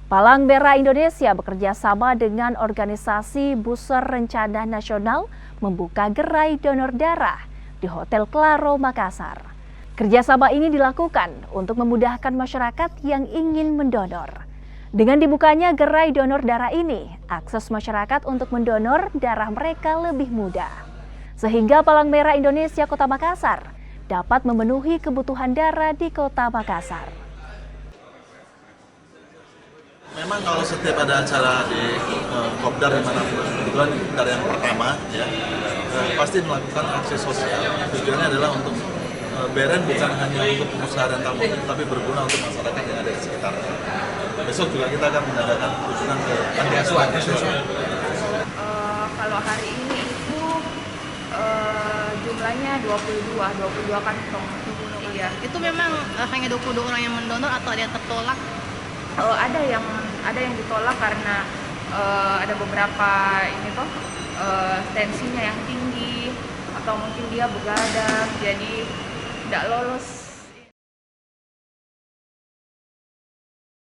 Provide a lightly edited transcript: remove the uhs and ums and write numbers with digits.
Palang Merah Indonesia bekerja sama dengan organisasi Booster Rencana Nasional membuka gerai donor darah di Hotel Claro, Makassar. Kerjasama ini dilakukan untuk memudahkan masyarakat yang ingin mendonor. Dengan dibukanya gerai donor darah ini, akses masyarakat untuk mendonor darah mereka lebih mudah. Sehingga Palang Merah Indonesia Kota Makassar dapat memenuhi kebutuhan darah di Kota Makassar. Memang kalau setiap ada acara di Kopdar dimanapun, kebetulan dari yang pertama ya, pasti melakukan aksi sosial. Tujuannya adalah untuk beren bukan hanya untuk pengusaha dan tamu, tapi berguna untuk masyarakat yang ada di sekitar. Besok juga kita akan mengadakan kunjungan ke panti asuhan. Kalau hari ini itu jumlahnya 22 kantong. Iya. Itu memang hanya 22 orang yang mendonor atau ada yang tertolak? Ada yang ditolak karena ada beberapa tensinya yang tinggi atau mungkin dia begadang jadi tidak lolos.